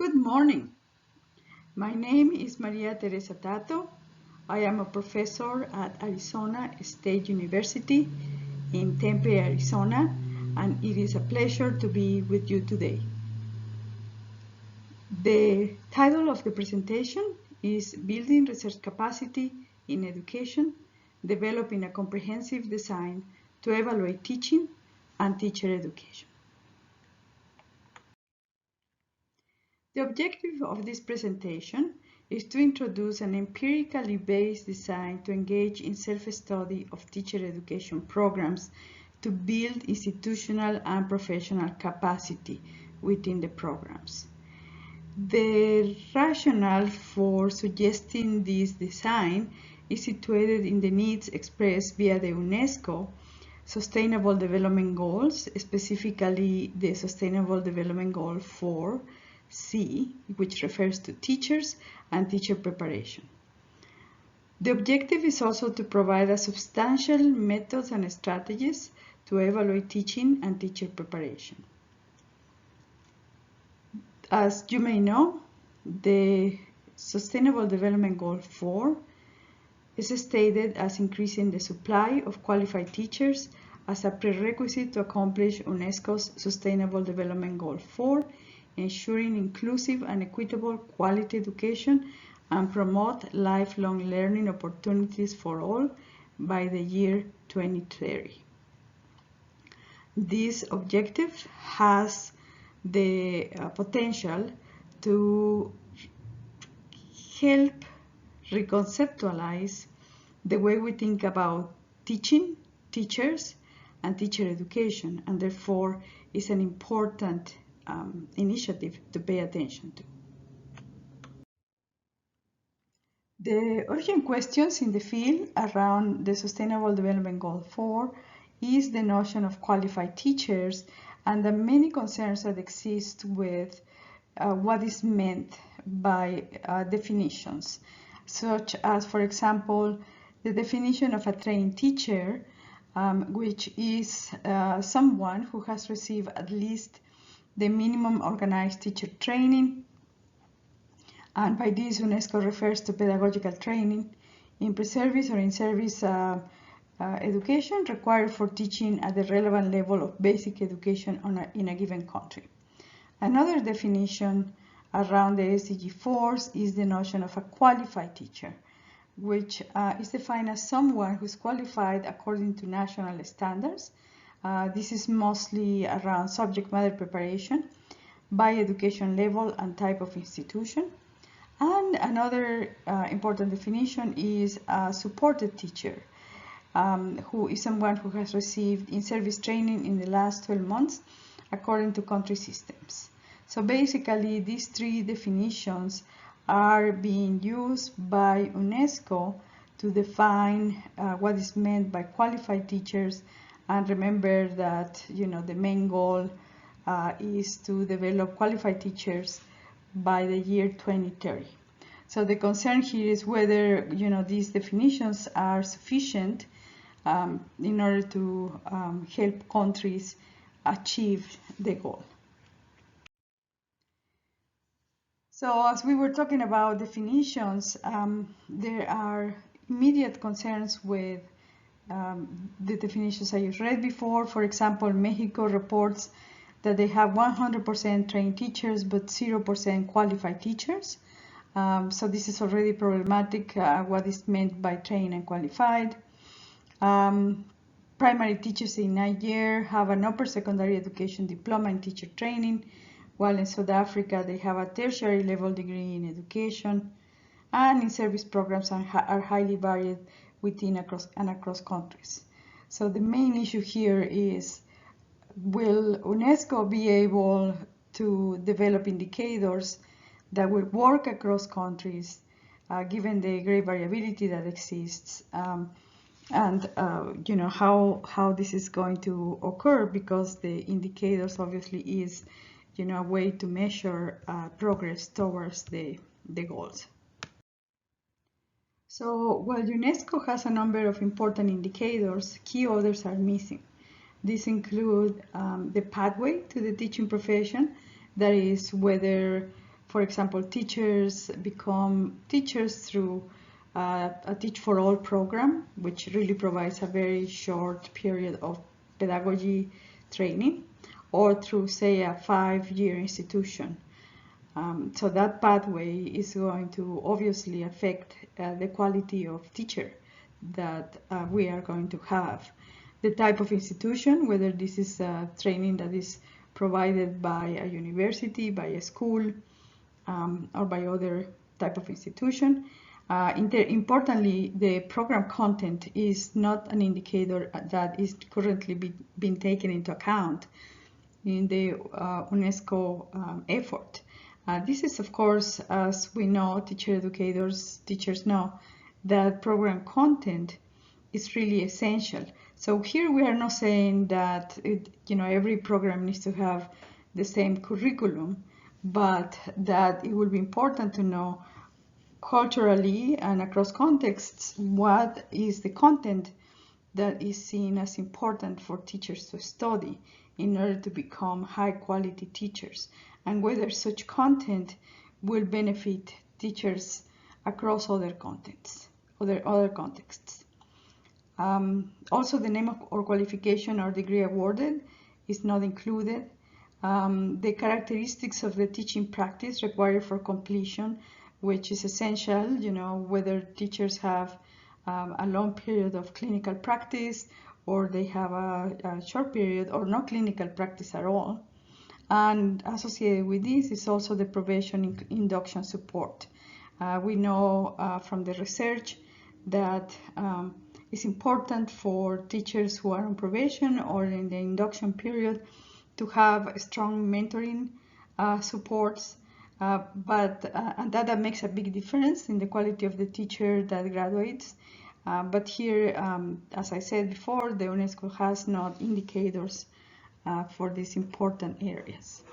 Good morning. My name is Maria Tereza Tattu. I am a professor at Arizona State University in Tempe, Arizona, and it is a pleasure to be with you today. The title of the presentation is Building Research Capacity in Education, Developing a Comprehensive Design to Evaluate Teaching and Teacher Education. The objective of this presentation is to introduce an empirically based design to engage in self-study of teacher education programs to build institutional and professional capacity within the programs. The rationale for suggesting this design is situated in the needs expressed via the UNESCO Sustainable Development Goals, specifically the Sustainable Development Goal 4C, which refers to teachers and teacher preparation. The objective is also to provide a substantial methods and strategies to evaluate teaching and teacher preparation. As you may know, the Sustainable Development Goal 4 is stated as increasing the supply of qualified teachers as a prerequisite to accomplish UNESCO's Sustainable Development Goal 4, ensuring inclusive and equitable quality education and promote lifelong learning opportunities for all by the year 2030. This objective has the potential to help reconceptualize the way we think about teaching, teachers, and teacher education, and therefore is an important initiative to pay attention to. The urgent questions in the field around the Sustainable Development Goal 4 is the notion of qualified teachers and the many concerns that exist with what is meant by definitions, such as, for example, the definition of a trained teacher, which is someone who has received at least the minimum organized teacher training, and by this UNESCO refers to pedagogical training in pre-service or in-service education required for teaching at the relevant level of basic education in a given country. Another definition around the SDG 4s is the notion of a qualified teacher, which is defined as someone who is qualified according to national standards. This is mostly around subject matter preparation by education level and type of institution. And another important definition is a supported teacher, who is someone who has received in-service training in the last 12 months according to country systems. So basically, these three definitions are being used by UNESCO to define what is meant by qualified teachers. And remember that, the main goal is to develop qualified teachers by the year 2030. So the concern here is whether, these definitions are sufficient in order to help countries achieve the goal. So as we were talking about definitions, there are immediate concerns with the definitions I just read before. For example, Mexico reports that they have 100% trained teachers but 0% qualified teachers. So this is already problematic, what is meant by trained and qualified. Primary teachers in Niger have an upper secondary education diploma in teacher training, while in South Africa they have a tertiary level degree in education, and in-service programs are highly varied within across countries. So the main issue here is, will UNESCO be able to develop indicators that will work across countries, given the great variability that exists, and how this is going to occur, because the indicators obviously is a way to measure progress towards the goals. So while UNESCO has a number of important indicators, key others are missing. These include the pathway to the teaching profession, that is whether For example, teachers become teachers through a Teach for All program, which really provides a very short period of pedagogy training, or through, say, a 5-year institution. So that pathway is going to obviously affect the quality of teacher that we are going to have. The type of institution, whether this is training that is provided by a university, by a school, or by other type of institution. Importantly, the program content is not an indicator that is currently being taken into account in the UNESCO effort. This is, of course, as we know, teachers know that program content is really essential. So here we are not saying that every program needs to have the same curriculum, but that it will be important to know culturally and across contexts what is the content that is seen as important for teachers to study in order to become high quality teachers, and whether such content will benefit teachers across other contexts. Also, the name or qualification or degree awarded is not included. The characteristics of the teaching practice required for completion, which is essential, whether teachers have a long period of clinical practice or they have a short period or no clinical practice at all. And associated with this is also the probation induction support. We know from the research that it's important for teachers who are on probation or in the induction period to have strong mentoring supports, and that makes a big difference in the quality of the teacher that graduates. But here, as I said before, the UNESCO has no indicators for these important areas.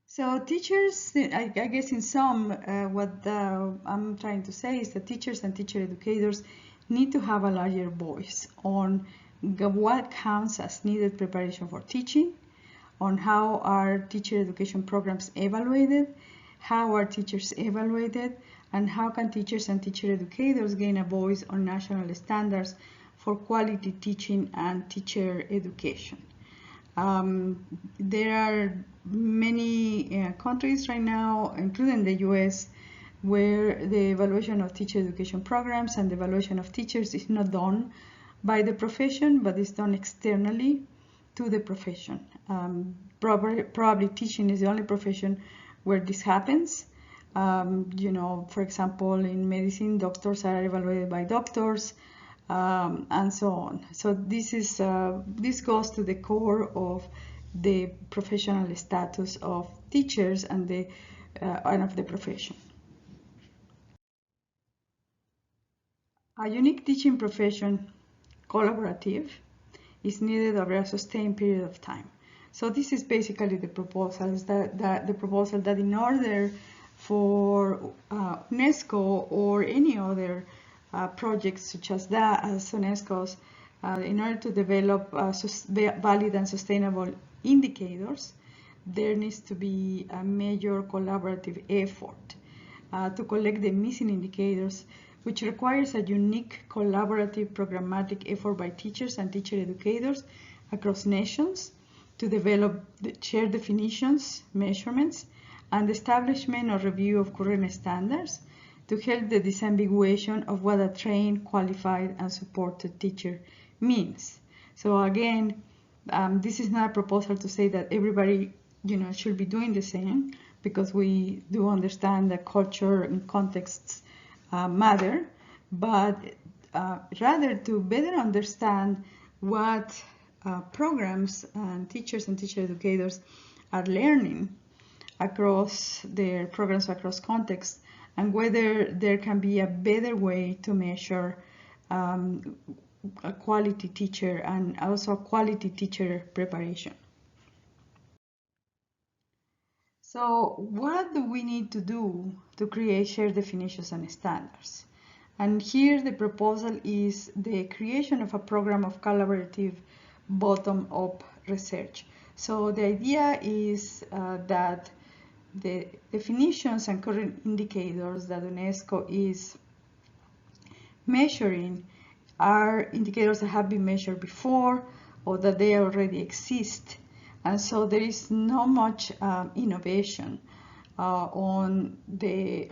So teachers, I guess in sum, what I'm trying to say is that teachers and teacher educators need to have a larger voice on what counts as needed preparation for teaching, on how are teacher education programs evaluated, how are teachers evaluated, and how can teachers and teacher educators gain a voice on national standards for quality teaching and teacher education. There are many countries right now, including the US, where the evaluation of teacher education programs and the evaluation of teachers is not done by the profession, but is done externally to the profession. Probably teaching is the only profession where this happens. For example, in medicine, doctors are evaluated by doctors, and so on. So this goes to the core of the professional status of teachers and of the profession. A unique teaching profession, collaborative, is needed over a sustained period of time. So this is basically the proposal, that in order for UNESCO or any other projects such as UNESCO's, in order to develop valid and sustainable indicators, there needs to be a major collaborative effort to collect the missing indicators, which requires a unique collaborative programmatic effort by teachers and teacher educators across nations to develop shared definitions, measurements, and establishment or review of current standards to help the disambiguation of what a trained, qualified, and supported teacher means. So again, this is not a proposal to say that everybody should be doing the same, because we do understand that culture and contexts matter, but rather to better understand what programs and teachers and teacher educators are learning across their programs, across contexts, and whether there can be a better way to measure a quality teacher and also quality teacher preparation. So what do we need to do to create shared definitions and standards? And here the proposal is the creation of a program of collaborative bottom-up research. So the idea is that the definitions and current indicators that UNESCO is measuring are indicators that have been measured before or that they already exist. And so there is not much innovation on the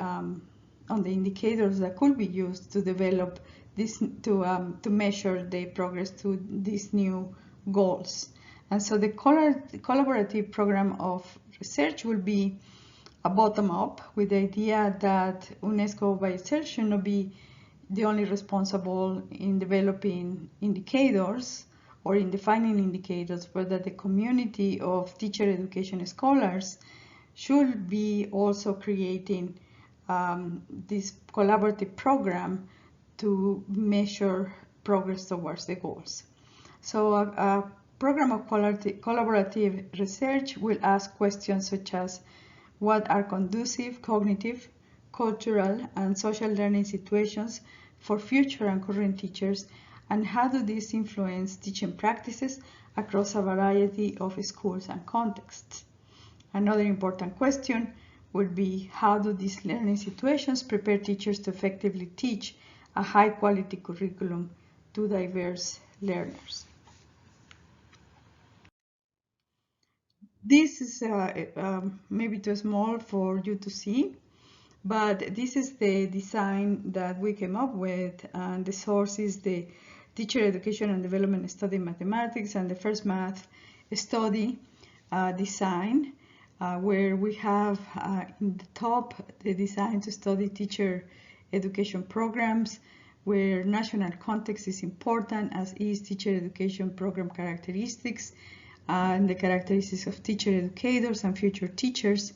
indicators that could be used to develop this, to measure the progress to these new goals. And so the collaborative program of research will be a bottom-up, with the idea that UNESCO by itself should not be the only responsible in developing indicators or in defining indicators, but that the community of teacher education scholars should be also creating this collaborative program to measure progress towards the goals. So a program of collaborative research will ask questions such as what are conducive cognitive, cultural, and social learning situations for future and current teachers, and how do these influence teaching practices across a variety of schools and contexts. Another important question would be how do these learning situations prepare teachers to effectively teach a high-quality curriculum to diverse learners. This is maybe too small for you to see, but this is the design that we came up with, and the source is the Teacher Education and Development Study in Mathematics and the First Math Study design, where we have in the top the design to study teacher education programs, where national context is important, as is teacher education program characteristics and the characteristics of teacher educators and future teachers,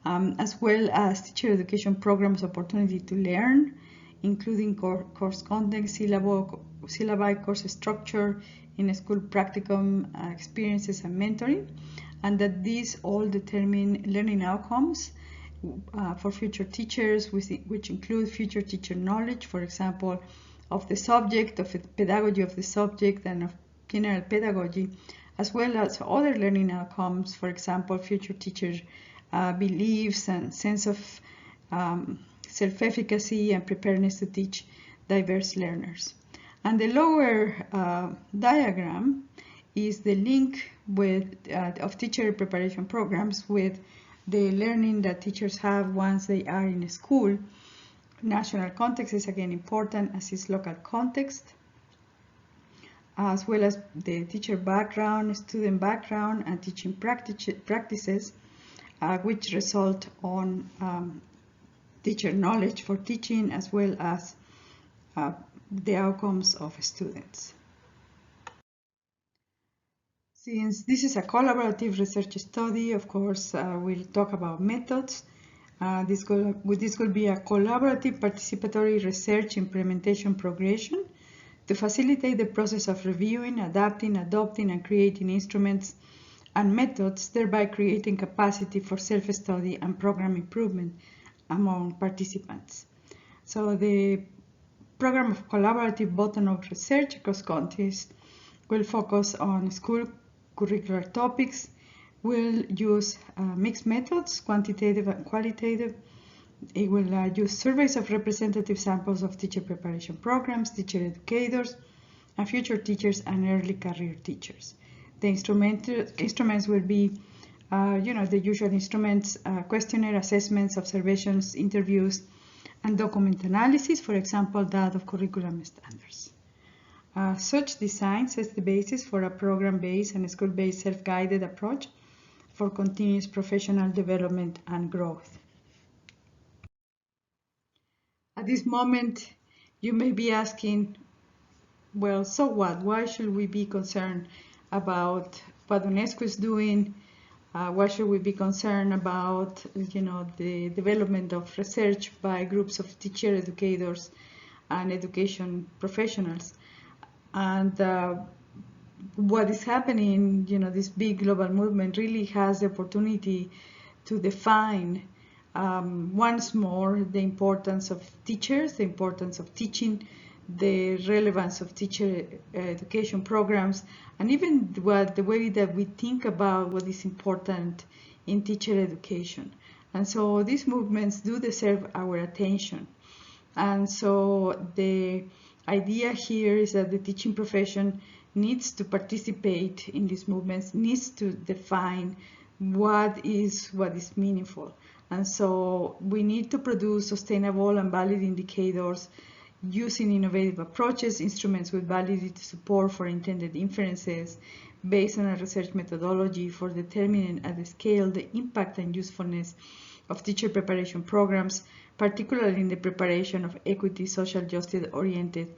as well as teacher education programs opportunity to learn, including course content, syllabi, course structure, in-school practicum experiences and mentoring, and that these all determine learning outcomes for future teachers, which include future teacher knowledge, for example, of the subject, of the pedagogy of the subject, and of general pedagogy, as well as other learning outcomes, for example, future teacher beliefs and sense of self-efficacy and preparedness to teach diverse learners. And the lower diagram is the link with of teacher preparation programs with the learning that teachers have once they are in school. National context is again important, as is local context, as well as the teacher background, student background, and teaching practices, which result on teacher knowledge for teaching, as well as the outcomes of students. Since this is a collaborative research study, of course, we'll talk about methods. This will be a collaborative participatory research implementation progression to facilitate the process of reviewing, adapting, adopting, and creating instruments and methods, thereby creating capacity for self-study and program improvement among participants. So the program of collaborative bottom-up research across countries will focus on school curricular topics, will use mixed methods, quantitative and qualitative. It will use surveys of representative samples of teacher preparation programs, teacher educators, and future teachers and early career teachers. The instruments will be, the usual instruments, questionnaire assessments, observations, interviews, and document analysis, for example, that of curriculum standards. Such design sets the basis for a program-based and school-based self-guided approach for continuous professional development and growth. At this moment, you may be asking, well, so what? Why should we be concerned about what UNESCO is doing? Why should we be concerned about, the development of research by groups of teacher educators and education professionals? And what is happening, this big global movement really has the opportunity to define once more the importance of teachers, the importance of teaching, the relevance of teacher education programs, and even the way that we think about what is important in teacher education. And so these movements do deserve our attention. And so the idea here is that the teaching profession needs to participate in these movements, needs to define what is meaningful. And so we need to produce sustainable and valid indicators using innovative approaches, instruments with validity support for intended inferences based on a research methodology for determining at the scale the impact and usefulness of teacher preparation programs, particularly in the preparation of equity, social justice oriented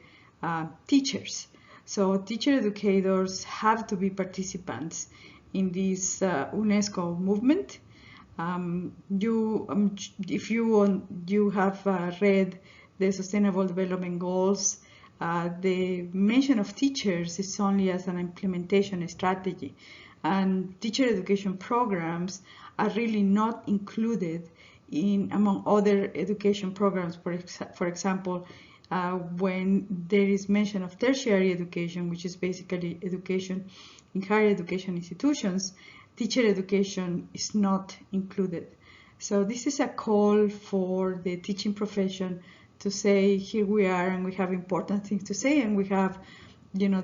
teachers. So teacher educators have to be participants in this UNESCO movement. If you have read the Sustainable Development Goals, the mention of teachers is only as an implementation strategy, and teacher education programs are really not included in among other education programs. For example, when there is mention of tertiary education, which is basically education in higher education institutions, teacher education is not included. So this is a call for the teaching profession to say, here we are and we have important things to say, and we have, you know,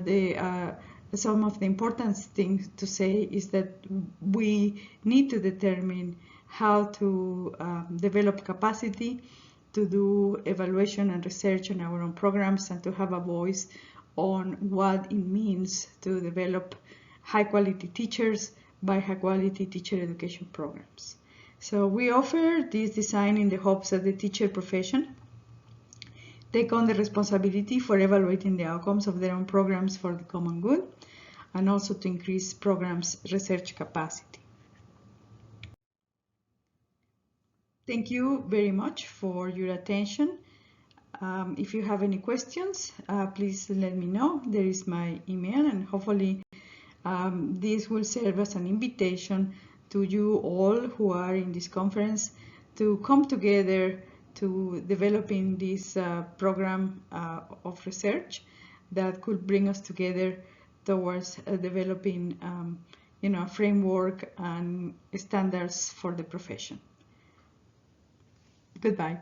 some of the important things to say is that we need to determine how to develop capacity to do evaluation and research on our own programs, and to have a voice on what it means to develop high quality teachers by high quality teacher education programs. So we offer this design in the hopes that the teacher profession take on the responsibility for evaluating the outcomes of their own programs for the common good, and also to increase programs' research capacity. Thank you very much for your attention. If you have any questions, please let me know. There is my email, and hopefully this will serve as an invitation to you all who are in this conference to come together to developing this program of research that could bring us together towards developing a framework and standards for the profession. Goodbye.